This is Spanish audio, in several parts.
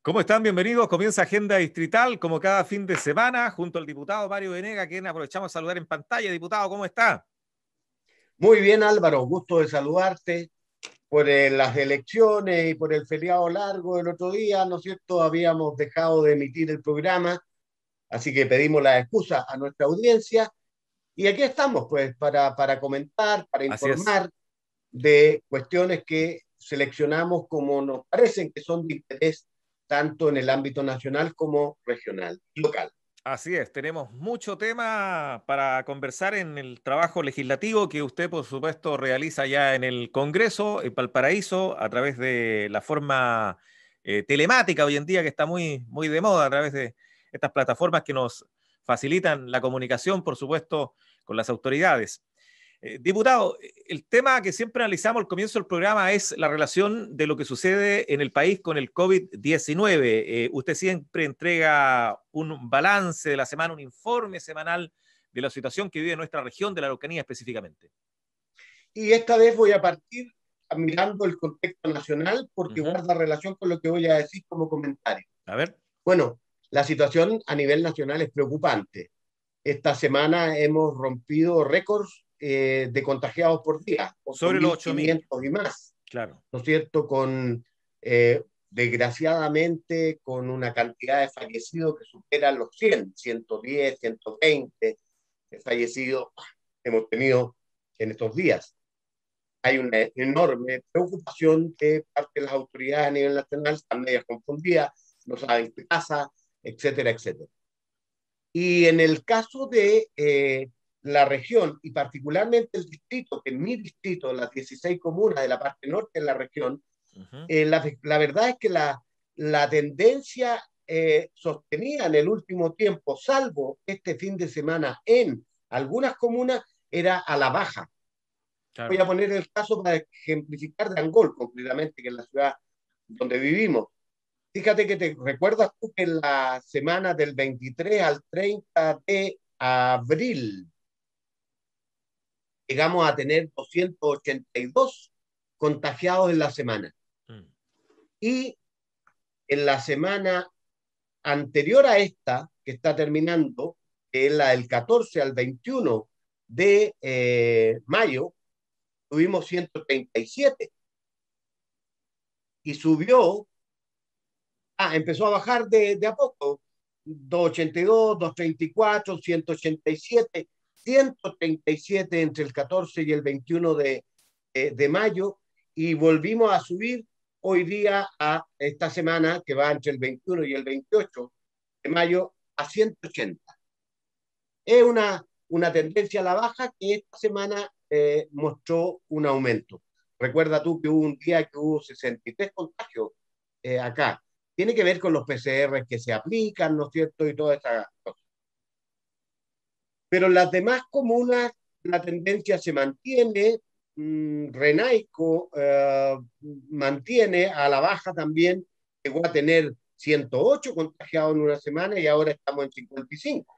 ¿Cómo están? Bienvenidos. Comienza Agenda Distrital, como cada fin de semana, junto al diputado Mario Venegas, quien aprovechamos a saludar en pantalla. Diputado, ¿cómo está? Muy bien, Álvaro, gusto de saludarte por las elecciones y por el feriado largo del otro día, ¿no es cierto? Habíamos dejado de emitir el programa, así que pedimos la excusa a nuestra audiencia y aquí estamos, pues, para comentar, para Así es. informar de cuestiones que seleccionamos como nos parecen que son de interés tanto en el ámbito nacional como regional, local. Así es. Tenemos mucho tema para conversar en el trabajo legislativo que usted, por supuesto, realiza ya en el Congreso, en Valparaíso, a través de la forma telemática hoy en día, que está muy de moda, a través de estas plataformas que nos facilitan la comunicación, por supuesto, con las autoridades. Diputado, el tema que siempre analizamos al comienzo del programa es la relación de lo que sucede en el país con el COVID-19. Usted siempre entrega un balance de la semana, un informe semanal de la situación que vive nuestra región, de la Araucanía específicamente. Y esta vez voy a partir mirando el contexto nacional porque Ujú. guarda relación con lo que voy a decir como comentario. A ver, Bueno, la situación a nivel nacional es preocupante. Esta semana hemos rompido récords de contagiados por día, sobre los 8.000, 8.500 y más, claro. ¿no es cierto? Desgraciadamente, con una cantidad de fallecidos que supera los 100, 110, 120 fallecidos hemos tenido en estos días. Hay una enorme preocupación de parte de las autoridades a nivel nacional, están medias confundidas, no saben qué pasa, etcétera, etcétera. Y en el caso de la región, y particularmente el distrito, que es mi distrito, las 16 comunas de la parte norte de la región, Ujú. la verdad es que la tendencia sostenida en el último tiempo, salvo este fin de semana en algunas comunas, era a la baja. Voy Claro. a poner el caso para ejemplificar de Angol, concretamente, que es la ciudad donde vivimos. Fíjate que te recuerdas tú que en la semana del 23 al 30 de abril llegamos a tener 282 contagiados en la semana. Mm. Y en la semana anterior a esta, que está terminando, que es la del 14 al 21 de mayo, tuvimos 137 y subió, empezó a bajar de a poco, 282, 234, 187, 137 entre el 14 y el 21 de mayo, y volvimos a subir hoy día a esta semana, que va entre el 21 y el 28 de mayo, a 180. Es una tendencia a la baja que esta semana mostró un aumento. Recuerda tú que hubo un día que hubo 63 contagios acá. Tiene que ver con los PCR que se aplican, ¿no es cierto? Y todas esas cosas. Pero en las demás comunas la tendencia se mantiene. Renaico mantiene a la baja también. Llegó a tener 108 contagiados en una semana y ahora estamos en 55.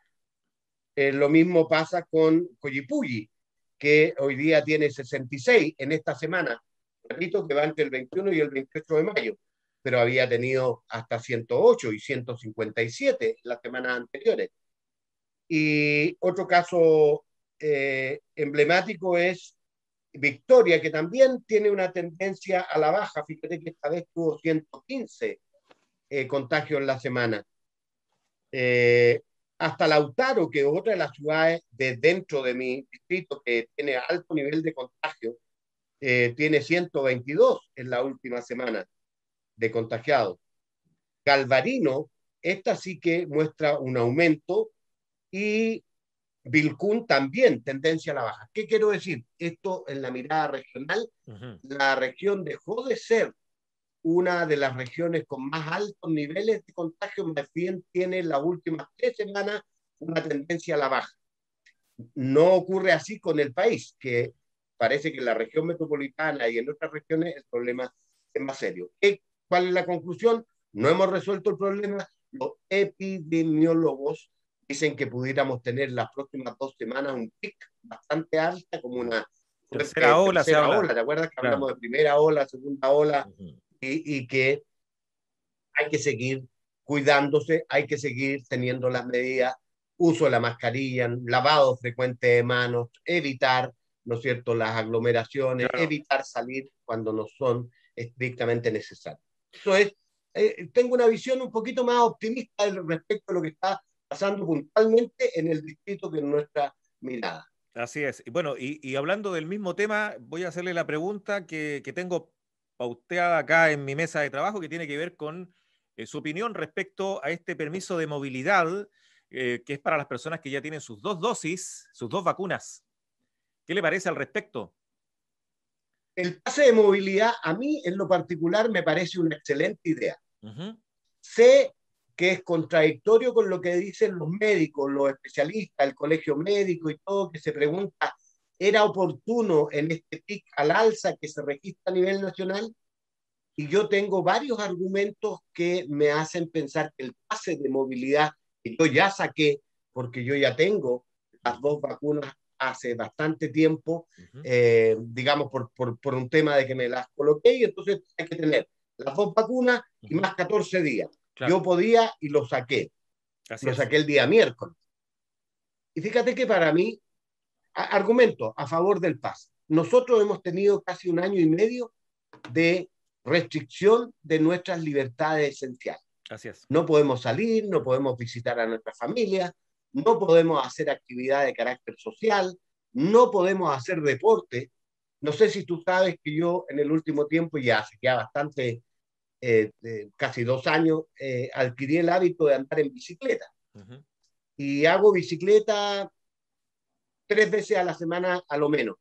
Lo mismo pasa con Coyipulli, que hoy día tiene 66 en esta semana. Repito que va entre el 21 y el 28 de mayo, pero había tenido hasta 108 y 157 las semanas anteriores. Y otro caso emblemático es Victoria, que también tiene una tendencia a la baja. Fíjate que esta vez tuvo 115 contagios en la semana. Eh, Hasta Lautaro, que es otra de las ciudades de dentro de mi distrito que tiene alto nivel de contagio, tiene 122 en la última semana de contagiados. Galvarino, esta sí que muestra un aumento, y Vilcún también, tendencia a la baja. ¿Qué quiero decir? Esto en la mirada regional, Ujú. la región dejó de ser una de las regiones con más altos niveles de contagio, más bien tiene las últimas 3 semanas una tendencia a la baja. No ocurre así con el país, que parece que en la región metropolitana y en otras regiones el problema es más serio. ¿Cuál es la conclusión? No hemos resuelto el problema. Los epidemiólogos dicen que pudiéramos tener las próximas 2 semanas un pic bastante alta, como una Tercera ola se tercera habla. ola. ¿Te acuerdas que hablamos Claro. de primera ola, segunda ola? Ujú. Y que hay que seguir cuidándose, hay que seguir teniendo las medidas, uso de la mascarilla, lavado frecuente de manos, evitar, ¿no es cierto?, las aglomeraciones, Claro. evitar salir cuando no son estrictamente necesarios. Eso es, tengo una visión un poquito más optimista respecto a lo que está pasando puntualmente en el distrito que en nuestra mirada. Así es. Y bueno, y hablando del mismo tema, voy a hacerle la pregunta que tengo pauteada acá en mi mesa de trabajo, que tiene que ver con su opinión respecto a este permiso de movilidad, que es para las personas que ya tienen sus dos dosis, sus dos vacunas. ¿Qué le parece al respecto? El pase de movilidad a mí en lo particular me parece una excelente idea. Ujú. Sé que es contradictorio con lo que dicen los médicos, los especialistas, el colegio médico y todo, que se pregunta, ¿era oportuno en este pic al alza que se registra a nivel nacional? Y yo tengo varios argumentos que me hacen pensar que el pase de movilidad que yo ya saqué, porque yo ya tengo las dos vacunas hace bastante tiempo, Ujú. digamos por un tema de que me las coloqué y entonces hay que tener las dos vacunas y Ujú. más 14 días. Claro, Yo podía y así lo es. saqué el día miércoles. Y fíjate que para mí, argumento a favor del pase. Nosotros hemos tenido casi un año y medio de restricción de nuestras libertades esenciales. Así es. No podemos salir, no podemos visitar a nuestra familia, no podemos hacer actividad de carácter social, no podemos hacer deporte. No sé si tú sabes que yo en el último tiempo, ya hace ya bastante, casi 2 años, adquirí el hábito de andar en bicicleta. Ujú. Y hago bicicleta 3 veces a la semana a lo menos.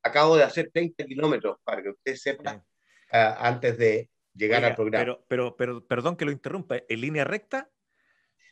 Acabo de hacer 30 kilómetros, para que usted sepa, Bien. antes de llegar al Oiga, programa. pero, perdón que lo interrumpa, ¿en línea recta?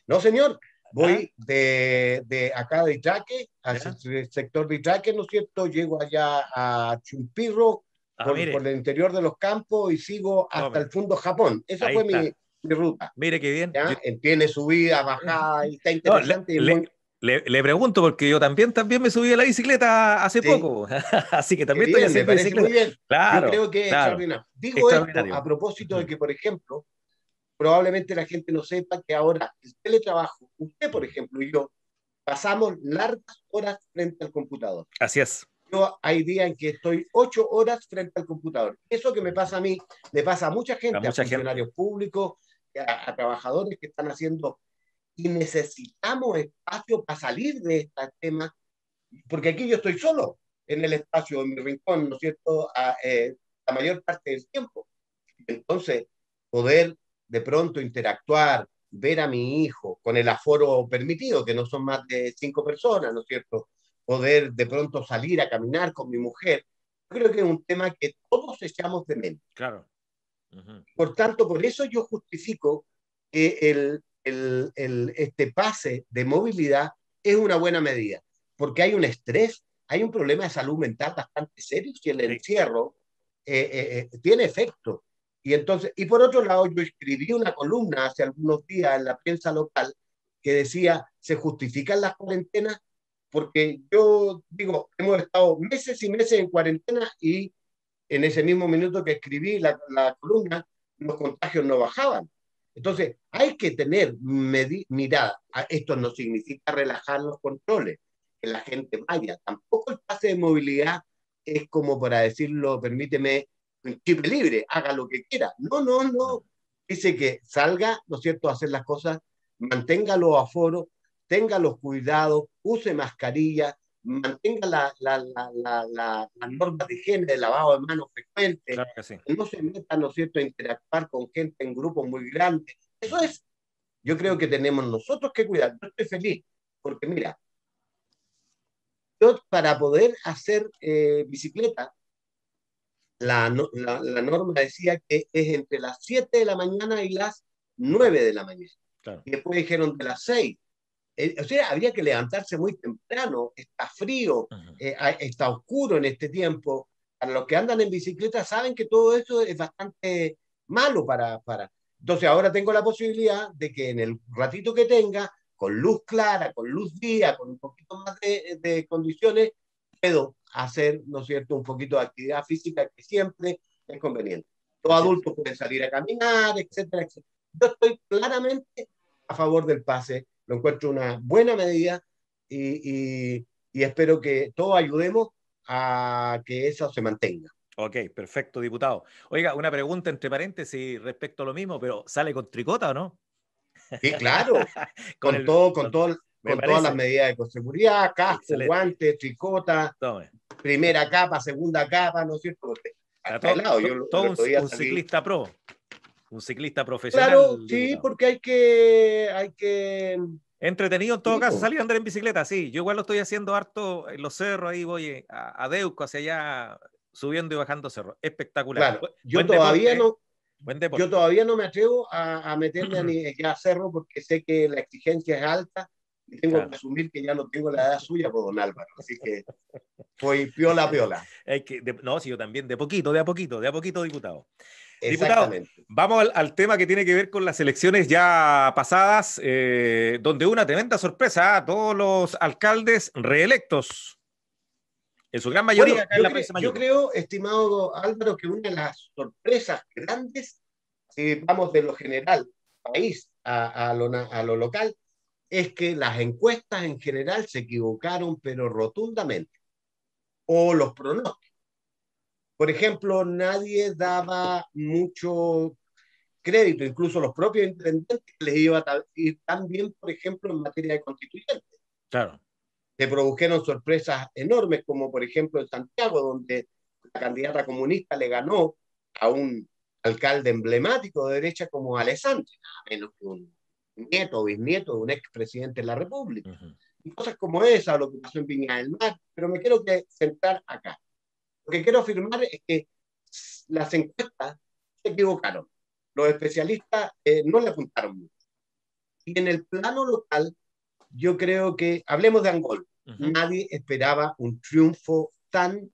No, señor, ¿Ah? voy de acá de Itraque, hacia ¿Ya? el sector de Itraque, ¿no es cierto? Llego allá a Chumpirro Ah, por mire, el interior de los campos y sigo hasta tome, el fondo Japón. Esa ahí fue mi, está. mi ruta. Mire qué bien. ¿Ya? Tiene subida, bajada, y está No, interesante y muy... le pregunto porque yo también me subí a la bicicleta hace Sí, poco, así que qué también estoy bien, me haciendo parece muy bicicleta. bien. Yo Claro, creo que es claro, extraordinario. Digo esto a extraordinario. propósito de Ujú. que, por ejemplo, probablemente la gente no sepa que ahora el teletrabajo, usted, por ejemplo, y yo, pasamos largas horas frente al computador. Así es. Yo hay días en que estoy 8 horas frente al computador. Eso que me Ujú. pasa a mí, le pasa a mucha A gente, a mucha gente. funcionarios públicos, a trabajadores que están haciendo, y necesitamos espacio para salir de este tema, porque aquí yo estoy solo en el espacio, en mi rincón, ¿no es cierto?, la mayor parte del tiempo. Entonces, poder de pronto interactuar, ver a mi hijo con el aforo permitido, que no son más de 5 personas, ¿no es cierto? Poder de pronto salir a caminar con mi mujer. Yo creo que es un tema que todos echamos de menos. Claro. Ujú. Por tanto, por eso yo justifico que este pase de movilidad es una buena medida, porque hay un estrés, hay un problema de salud mental bastante serio si el Sí. encierro tiene efecto. Y entonces, y por otro lado, yo escribí una columna hace algunos días en la prensa local que decía, ¿se justifican las cuarentenas? Porque yo digo, hemos estado meses y meses en cuarentena y en ese mismo minuto que escribí la columna, los contagios no bajaban. Entonces, hay que tener mirada. Esto no significa relajar los controles, que la gente vaya. Tampoco el pase de movilidad es como para decirlo, permíteme, un chip libre, haga lo que quiera. No, no, No. no. Dice que salga, ¿no es cierto?, a hacer las cosas, mantenga los aforos, tenga los cuidados, use mascarilla, mantenga las normas de higiene, de lavado de manos frecuente, Claro que sí. que no se meta, ¿no es cierto?, a interactuar con gente en grupos muy grandes. Eso es, yo creo que tenemos nosotros que cuidar. Yo estoy feliz, porque mira, yo para poder hacer bicicleta, la norma decía que es entre las 7 de la mañana y las Ya, 9 de la mañana. claro. Y después dijeron de las 6. O sea, habría que levantarse muy temprano, está frío, Ujú. está oscuro en este tiempo. Para los que andan en bicicleta saben que todo eso es bastante malo para... Entonces ahora tengo la posibilidad de que en el ratito que tenga, con luz clara, con luz día, con un poquito más de condiciones, puedo hacer, ¿no es cierto?, un poquito de actividad física que siempre es conveniente. Los Así es. adultos pueden salir a caminar, etcétera, etcétera. Yo estoy claramente a favor del pase, lo encuentro una buena medida y espero que todos ayudemos a que eso se mantenga. Ok, perfecto, diputado. Oiga, una pregunta entre paréntesis respecto a lo mismo, pero ¿sale con tricota o no? Sí, claro, Con con el, todo, con- me con todas las parece medidas de seguridad, casco, excelente. guantes, tricota, Tome. primera capa, segunda capa, ¿no es cierto? Porque A hasta helado, yo todo el otro día un salí. ciclista pro, un ciclista Claro, profesional, sí, diputado. porque hay que, Entretenido en todo sí, caso po, salir a andar en bicicleta, sí. Yo igual lo estoy haciendo harto en los cerros, ahí voy a Deuco, hacia allá, subiendo y bajando cerros. Espectacular. claro, Buen deporte, ¿eh? Buen yo deporte. todavía no me atrevo a meterme a ni a cerro porque sé que la exigencia es alta y tengo Claro. que asumir que ya no tengo la edad suya por don Álvaro, así que voy piola a piola, No, sí, yo también, de poquito, de a poquito, de a poquito, diputado. Diputado, exactamente. vamos al tema que tiene que ver con las elecciones ya pasadas, donde una tremenda sorpresa, todos los alcaldes reelectos, en su gran mayoría Bueno, acá en la provincia de yo Mayeco. creo, estimado Álvaro, que una de las sorpresas grandes, si vamos de lo general, país a lo local, es que las encuestas en general se equivocaron, pero rotundamente, o los pronósticos. Por ejemplo, nadie daba mucho crédito, incluso los propios intendentes les iba a ir tan bien, por ejemplo, en materia de constituyente. Claro. Se produjeron sorpresas enormes, como por ejemplo en Santiago, donde la candidata comunista le ganó a un alcalde emblemático de derecha como Alessandri, nada menos que un nieto o bisnieto de un expresidente de la República. Ujú. Y cosas como esa, lo que pasó en Viña del Mar, pero me quiero centrar acá. Lo que quiero afirmar es que las encuestas se equivocaron. Los especialistas no le apuntaron mucho. Y en el plano local, yo creo que, hablemos de Angol, Ujú. nadie esperaba un triunfo tan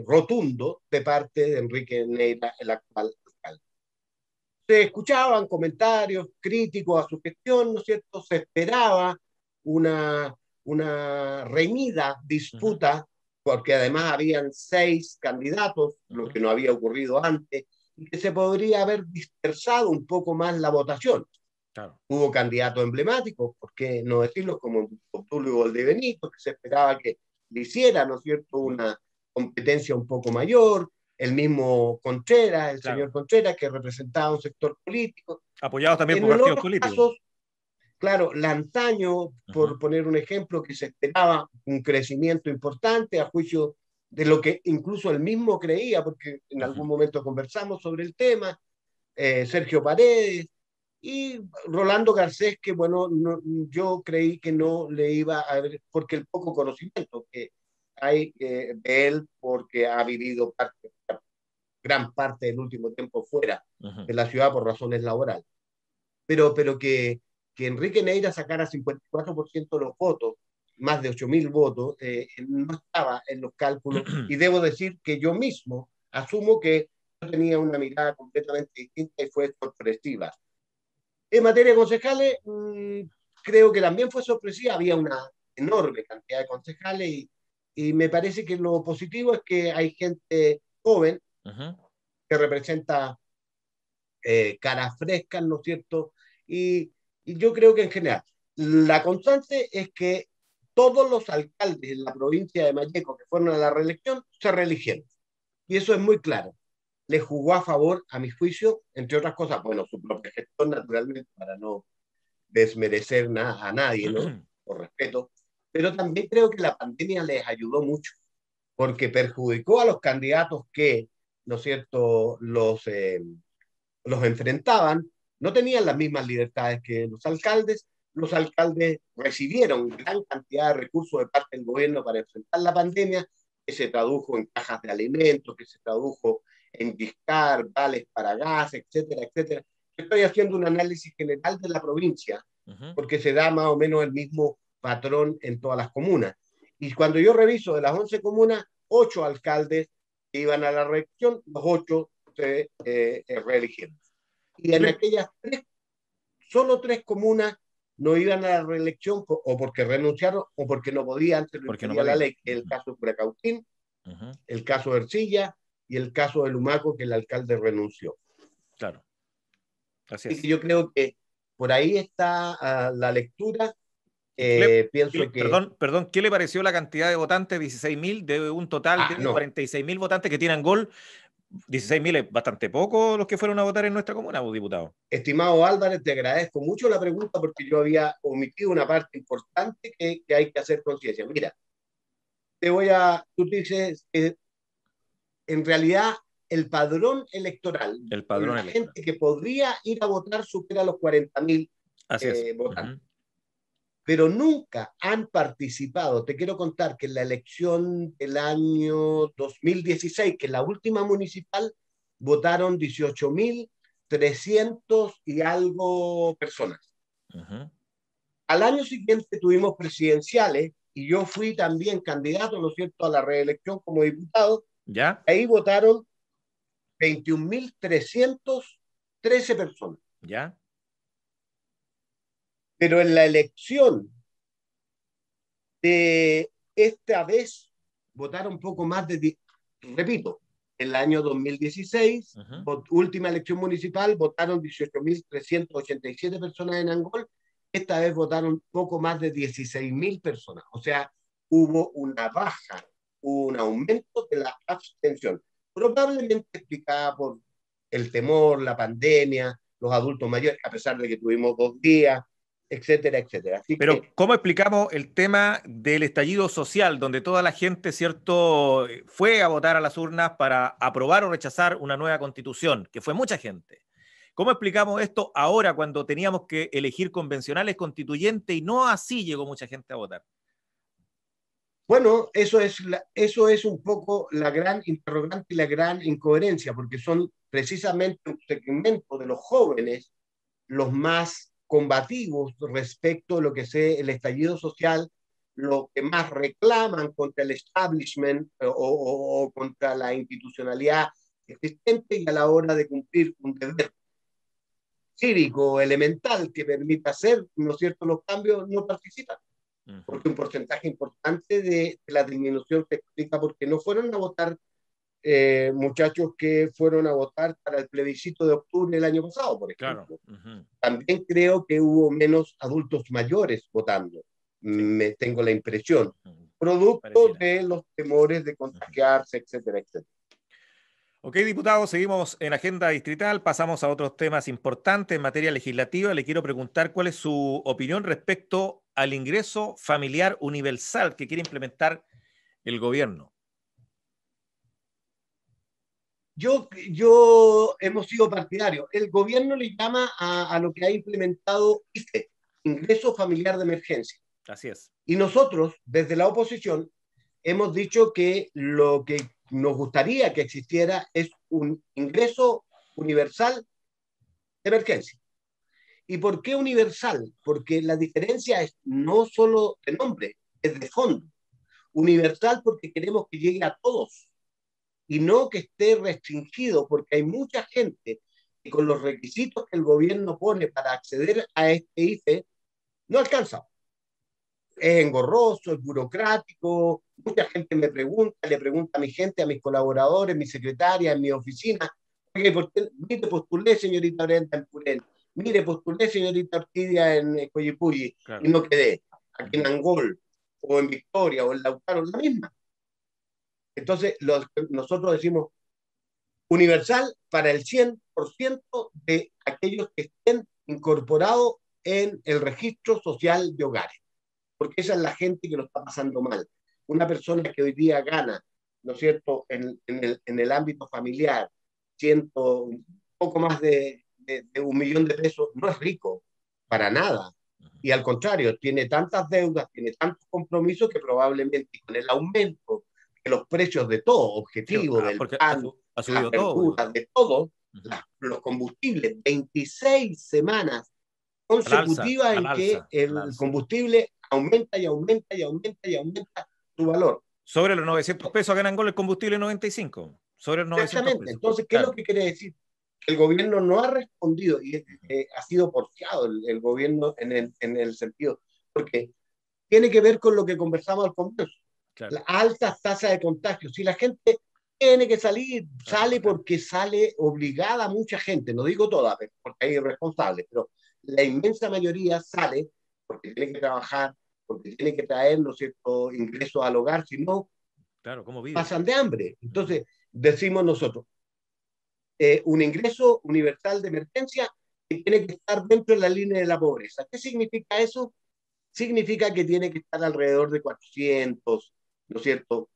rotundo de parte de Enrique Neira, el actual alcalde. Se escuchaban comentarios críticos a su gestión, ¿no es cierto? Se esperaba una, una reñida Ujú. disputa, porque además habían 6 candidatos, lo Ujú. que no había ocurrido antes, y que se podría haber dispersado un poco más la votación. Claro. Hubo candidatos emblemáticos, ¿por qué no decirlo? Como Tulio Goldebenito, que se esperaba que le hiciera, ¿no es cierto?, una competencia un poco mayor, el mismo Contreras, el Claro. señor Contreras, que representaba un sector político. Apoyados también En por el partidos otro políticos. casos, claro, Lantaño, Ujú. por poner un ejemplo, que se esperaba un crecimiento importante a juicio de lo que incluso él mismo creía, porque en Ujú. algún momento conversamos sobre el tema, Sergio Paredes, y Rolando Garcés, que bueno, yo creí que no le iba a ver, porque el poco conocimiento que hay de él, porque ha vivido gran parte del último tiempo fuera Ujú. de la ciudad por razones laborales. Pero que Enrique Neira sacara 54% de los votos, más de 8.000 votos, no estaba en los cálculos, y debo decir que yo mismo asumo que yo tenía una mirada completamente distinta y fue sorpresiva. En materia de concejales, creo que también fue sorpresiva, había una enorme cantidad de concejales y me parece que lo positivo es que hay gente joven Ujú. que representa caras frescas, ¿no es cierto? Y yo creo que en general, la constante es que todos los alcaldes en la provincia de Mayeco que fueron a la reelección se reeligieron. Y eso es muy claro. Le jugó a favor, a mi juicio, entre otras cosas, bueno, su propia gestión, naturalmente, para no desmerecer a nadie, ¿no? Por respeto. Pero también creo que la pandemia les ayudó mucho, porque perjudicó a los candidatos que, ¿no es cierto?, los enfrentaban, no tenían las mismas libertades que los alcaldes recibieron gran cantidad de recursos de parte del gobierno para enfrentar la pandemia, que se tradujo en cajas de alimentos, que se tradujo en discar, vales para gas, etcétera, etcétera. Estoy haciendo un análisis general de la provincia, Ujú. porque se da más o menos el mismo patrón en todas las comunas. Y cuando yo reviso de las 11 comunas, 8 alcaldes que iban a la reelección, los 8 se reeligieron. Y en aquellas solo 3 comunas no iban a la reelección o porque renunciaron o porque no podían, antes lo Porque no impedía la podían. ley, el Ujú. caso de Curacautín, Ujú. el caso de Ercilla y el caso de Lumaco, que el alcalde renunció. Claro, así Así es. que yo creo que por ahí está la lectura. ¿Y Pienso que... perdón, ¿qué le pareció la cantidad de votantes? 16.000 de un total de No, 46.000 votantes que tienen gol. 16.000 es bastante poco los que fueron a votar en nuestra comuna, diputado. estimado Álvarez, te agradezco mucho la pregunta porque yo había omitido una parte importante que hay que hacer conciencia. Mira, tú dices que en realidad el padrón electoral El con padrón la electoral. gente que podría ir a votar supera los 40.000 Así es. votantes. Pero nunca han participado. Te quiero contar que en la elección del año 2016, que es la última municipal, votaron 18.300 y algo personas. Al año siguiente tuvimos presidenciales y yo fui también candidato, ¿no es cierto?, a la reelección como diputado. ¿Ya? Ahí votaron 21.313 personas. ¿Ya? Pero en la elección de esta vez votaron un poco más de, repito, en el año 2016, última elección municipal, votaron 18.387 personas en Angol. Esta vez votaron poco más de 16.000 personas. O sea, hubo una baja, un aumento de la abstención, probablemente explicada por el temor, la pandemia, los adultos mayores, a pesar de que tuvimos 2 días, etcétera, etcétera. Así Pero, que, ¿cómo explicamos el tema del estallido social, donde toda la gente, cierto, fue a votar a las urnas para aprobar o rechazar una nueva constitución, que fue mucha gente? ¿Cómo explicamos esto ahora cuando teníamos que elegir convencionales constituyentes y no así llegó mucha gente a votar? bueno, eso es un poco la gran interrogante y la gran incoherencia, porque son precisamente un segmento de los jóvenes los más combativos respecto a lo que es el estallido social, lo que más reclaman contra el establishment o contra la institucionalidad existente y a la hora de cumplir un deber cívico elemental que permita hacer, ¿no es cierto?, los cambios, no participan. Porque un porcentaje importante de la disminución se explica porque no fueron a votar muchachos que fueron a votar para el plebiscito de octubre del año pasado, por Claro. ejemplo. También creo que hubo menos adultos mayores votando, Sí. me tengo la impresión, producto de los temores de contagiarse, etcétera, etcétera. Ok, diputado, seguimos en agenda distrital, pasamos a otros temas importantes en materia legislativa. Le quiero preguntar cuál es su opinión respecto al ingreso familiar universal que quiere implementar el gobierno. Yo hemos sido partidarios. El gobierno le llama a lo que ha implementado IFE, Ingreso Familiar de Emergencia. Así es. Y nosotros, desde la oposición, hemos dicho que lo que nos gustaría que existiera es un ingreso universal de emergencia. ¿Y por qué universal? Porque la diferencia es no solo de nombre, es de fondo. Universal porque queremos que llegue a todos y no que esté restringido, porque hay mucha gente que con los requisitos que el gobierno pone para acceder a este IFE no alcanza. Es engorroso, es burocrático. Mucha gente me pregunta, le pregunta a mi gente, a mis colaboradores, mi secretaria, en mi oficina, oye, mire, postulé, señorita Brenda, en Purén, mire, postulé, señorita Orquídea, en Coyipulli, claro, y no quedé. Aquí en Angol, o en Victoria, o en Lautaro, la misma. Entonces, nosotros decimos universal para el 100% de aquellos que estén incorporados en el registro social de hogares, porque esa es la gente que lo está pasando mal. Una persona que hoy día gana, ¿no es cierto?, en el ámbito familiar, poco más de 1.000.000 de pesos, no es rico, para nada. Y al contrario, tiene tantas deudas, tiene tantos compromisos que probablemente con el aumento de los precios de todo, objetivo, sí, del porque pan, ha las subido todo. verduras, de todo, los combustibles, 26 semanas consecutivas en que el combustible aumenta y aumenta y aumenta y aumenta su valor. Sobre los 900 pesos acá en Angola el combustible 95. Sobre los 900 pesos. Entonces, ¿qué es lo que quiere decir? Que el gobierno no ha respondido y ha sido porfiado el gobierno en el sentido, porque tiene que ver con lo que conversamos al comienzo. Claro. La alta tasa de contagio. Si la gente tiene que salir, No, sí, sale bacán. porque sale obligada mucha gente, no digo toda, porque hay irresponsables, pero la inmensa mayoría sale porque tiene que trabajar, porque tiene que traer, ¿no es cierto?, ingresos al hogar, si no, Claro, ¿cómo vive? pasan de hambre. Ujú. Entonces, decimos nosotros, un ingreso universal de emergencia que tiene que estar dentro de la línea de la pobreza. ¿Qué significa eso? Significa que tiene que estar alrededor de 400, ¿no es cierto?,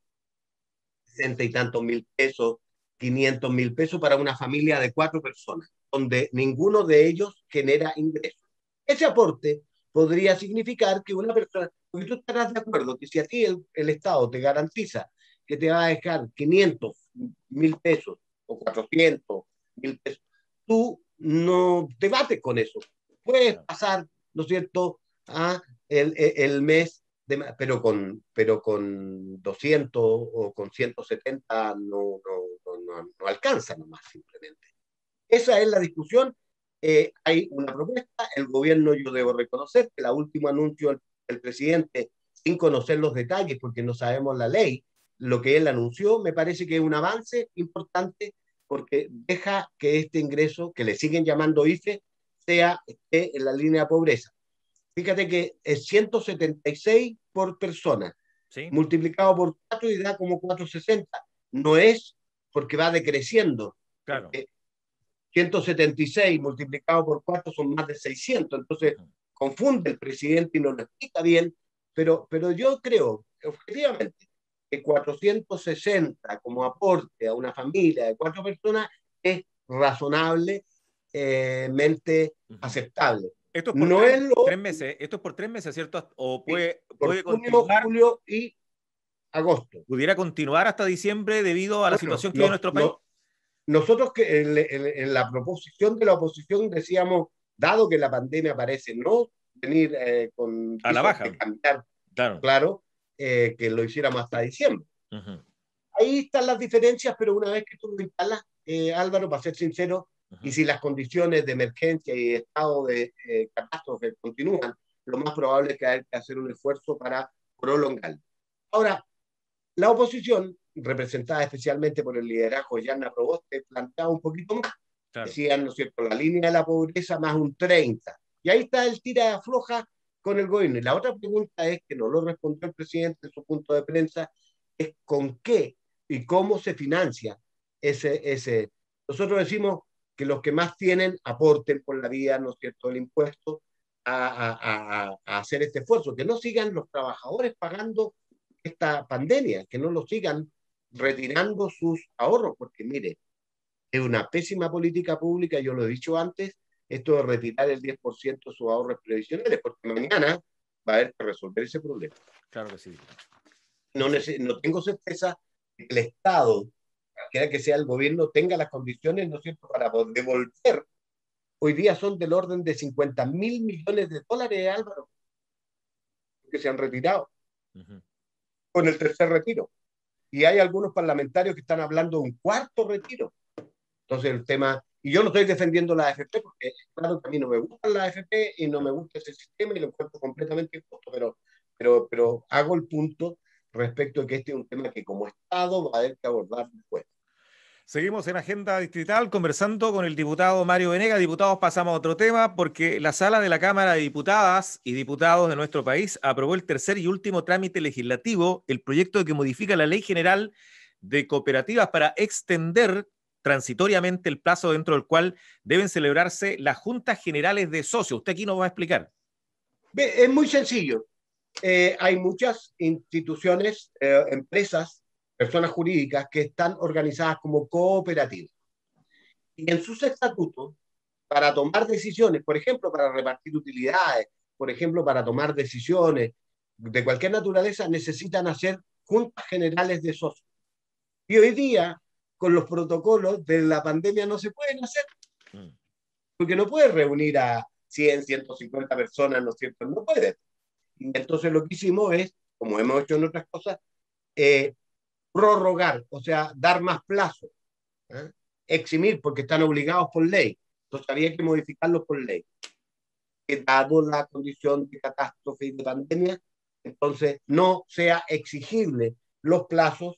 60 y tantos mil pesos, 500.000 pesos para una familia de 4 personas, donde ninguno de ellos genera ingresos. Ese aporte podría significar que una persona, porque tú estarás de acuerdo que si a ti el Estado te garantiza que te va a dejar 500.000 pesos o 400.000 pesos, tú no te bates con eso. Puedes Claro. pasar, ¿no es cierto?, a el mes pero con 200 o con 170 no alcanza nomás simplemente. Esa es la discusión. Hay una propuesta, el gobierno, yo debo reconocer que el último anuncio del presidente, sin conocer los detalles, porque no sabemos la ley, lo que él anunció, me parece que es un avance importante porque deja que este ingreso, que le siguen llamando IFE, esté en la línea de pobreza. Fíjate que es 176 por persona, ¿Sí? multiplicado por 4 y da como 460. No es porque va decreciendo, Claro. porque 176 multiplicado por 4 son más de 600. Entonces, Ujú. confunde el presidente y no lo explica bien, pero yo creo, objetivamente, que 460 como aporte a una familia de 4 personas es razonablemente Ujú. aceptable. Esto es por No es tres lo meses, esto es por 3 meses, ¿cierto? O sí, por puede junio, continuar, julio y agosto. pudiera continuar hasta diciembre debido a la Bueno, situación que vive nuestro país. nosotros que en la proposición de la oposición decíamos, dado que la pandemia parece no venir con A la visos de baja, cambiar, claro. claro, que lo hiciéramos hasta diciembre. Ujú, Ahí están las diferencias, pero una vez que tú lo instalas, Álvaro, para ser sincero, y ujú. si las condiciones de emergencia y estado de catástrofe continúan, lo más probable es que hay que hacer un esfuerzo para prolongarlo. Ahora, la oposición, representada especialmente por el liderazgo de Yanna Proboste, planteaba un poquito más. Claro. Decían, ¿no es cierto?, la línea de la pobreza más un 30. Y ahí está el tira de afloja con el gobierno. Y la otra pregunta es, que no lo respondió el presidente en su punto de prensa, es con qué y cómo se financia ese. Nosotros decimos que los que más tienen aporten por la vía, ¿no es cierto?, del impuesto a hacer este esfuerzo, que no sigan los trabajadores pagando esta pandemia, que no lo sigan retirando sus ahorros, porque mire, es una pésima política pública, yo lo he dicho antes, esto de retirar el 10% de sus ahorros previsionales, porque mañana va a haber que resolver ese problema. Claro que sí. No, Sí. no tengo certeza de que el Estado, cualquiera que sea el gobierno, tenga las condiciones, ¿no es cierto?, para devolver. Hoy día son del orden de 50.000 millones de dólares, Álvaro, que se han retirado Ujú. con el tercer retiro. Y hay algunos parlamentarios que están hablando de un cuarto retiro. Entonces el tema, y yo no estoy defendiendo la AFP, porque claro que a mí no me gusta la AFP y no me Claro. gusta ese sistema y lo encuentro completamente injusto, pero hago el punto respecto de que este es un tema que como Estado va a haber que abordar después. Seguimos en Agenda Distrital conversando con el diputado Mario Venegas. Diputados, pasamos a otro tema porque la Sala de la Cámara de Diputadas y Diputados de nuestro país aprobó el tercer y último trámite legislativo, el proyecto que modifica la Ley General de Cooperativas para extender transitoriamente el plazo dentro del cual deben celebrarse las juntas generales de socios. Usted aquí nos va a explicar. Es muy sencillo. Hay muchas instituciones, empresas, personas jurídicas que están organizadas como cooperativas. Y en sus estatutos, para tomar decisiones, por ejemplo, para repartir utilidades, por ejemplo, para tomar decisiones de cualquier naturaleza, necesitan hacer juntas generales de socios. Y hoy día, con los protocolos de la pandemia, no se pueden hacer, Mm. porque no puedes reunir a 100, 150 personas, ¿no es cierto? No puedes. Y entonces lo que hicimos es, como hemos hecho en otras cosas, eh, prorrogar, o sea, dar más plazo, ¿eh? Eximir, porque están obligados por ley. Entonces había que modificarlos por ley. Que dado la condición de catástrofe y de pandemia, entonces no sea exigible los plazos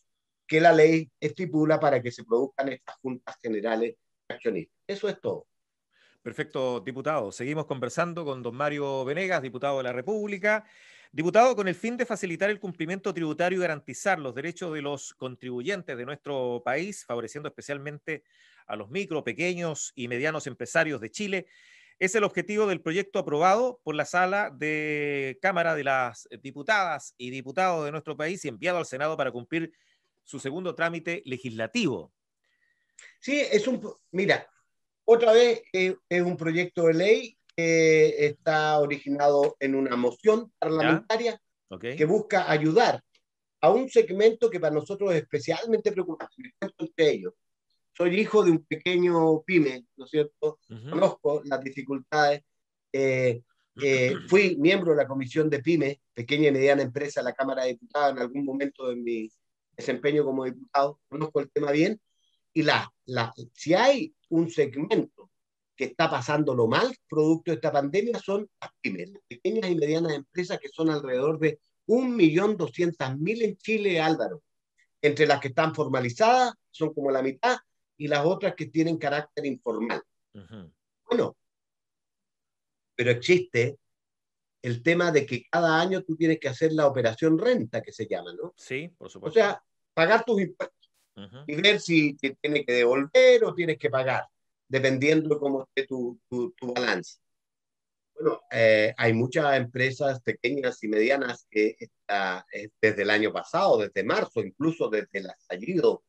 que la ley estipula para que se produzcan estas juntas generales accionistas. Eso es todo. Perfecto, diputado. Seguimos conversando con don Mario Venegas, diputado de la República. Diputado, con el fin de facilitar el cumplimiento tributario y garantizar los derechos de los contribuyentes de nuestro país, favoreciendo especialmente a los micro, pequeños y medianos empresarios de Chile, es el objetivo del proyecto aprobado por la Sala de Cámara de las Diputadas y Diputados de nuestro país y enviado al Senado para cumplir su segundo trámite legislativo. Sí, mira, otra vez es un proyecto de ley que está originado en una moción ¿Ya? parlamentaria Ok. que busca ayudar a un segmento que para nosotros es especialmente preocupante. Me cuento entre ellos. Soy hijo de un pequeño pyme, ¿no es cierto? Uh-huh. Conozco las dificultades. Fui miembro de la comisión de pyme, pequeña y mediana empresa, de la Cámara de Diputados en algún momento de mi desempeño como diputado. Conozco el tema bien. Y si hay un segmento que está pasándolo mal, producto de esta pandemia, son las pymes, las pequeñas y medianas empresas, que son alrededor de 1.200.000 en Chile, Álvaro. Entre las que están formalizadas, son como la mitad, y las otras que tienen carácter informal. Uh-huh. Bueno, pero existe el tema de que cada año tú tienes que hacer la operación renta, que se llama, ¿no? Sí, por O supuesto. sea, pagar tus impuestos Uh-huh. y ver si te tienes que devolver o tienes que pagar, dependiendo de cómo esté tu balance. Bueno, hay muchas empresas pequeñas y medianas que desde el año pasado, desde marzo, incluso desde el estallido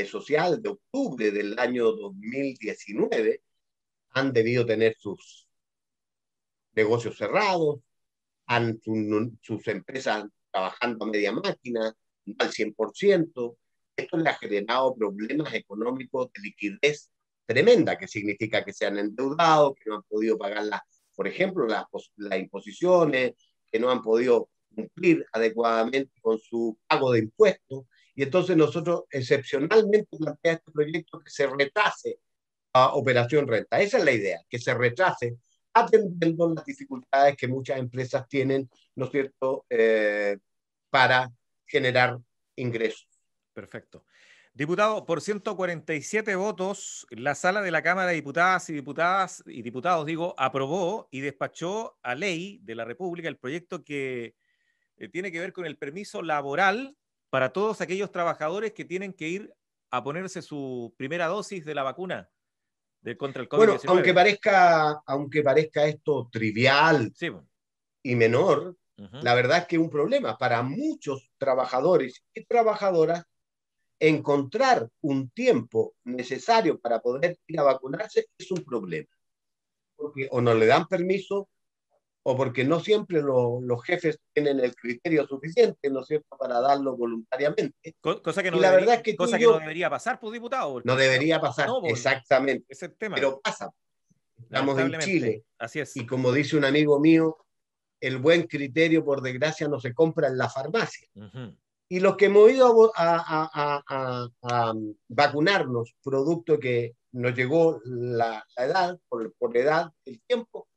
social de octubre del año 2019, han debido tener sus negocios cerrados, sus empresas trabajando a media máquina, no al 100%. Esto le ha generado problemas económicos de liquidez tremenda, que significa que se han endeudado, que no han podido pagar, por ejemplo, las imposiciones, que no han podido cumplir adecuadamente con su pago de impuestos. Y entonces nosotros excepcionalmente plantea este proyecto que se retrase a Operación Renta. Esa es la idea, que se retrase atendiendo las dificultades que muchas empresas tienen, ¿no es cierto?, para generar ingresos. Perfecto. Diputado, por 147 votos, la sala de la Cámara de Diputadas y Diputados, digo, aprobó y despachó a ley de la República el proyecto que tiene que ver con el permiso laboral para todos aquellos trabajadores que tienen que ir a ponerse su primera dosis de la vacuna contra el Bueno, COVID-19. aunque parezca esto trivial Sí. y menor, Uh-huh. la verdad es que es un problema para muchos trabajadores y trabajadoras. Encontrar un tiempo necesario para poder ir a vacunarse es un problema, porque o no le dan permiso o porque no siempre los jefes tienen el criterio suficiente, ¿no es cierto?, para darlo voluntariamente. Cosa que Y no la debería, verdad es que tú cosa y que no yo debería pasar, pues, diputado, no porque debería pasar, no, pues, exactamente, ese es el tema, pero pasa. Estamos en lamentablemente. Chile Así es. y como dice un amigo mío, el buen criterio, por desgracia, no se compra en la farmacia. Uh-huh. Y los que hemos ido a vacunarnos, producto que nos llegó la edad, por la edad, el tiempo,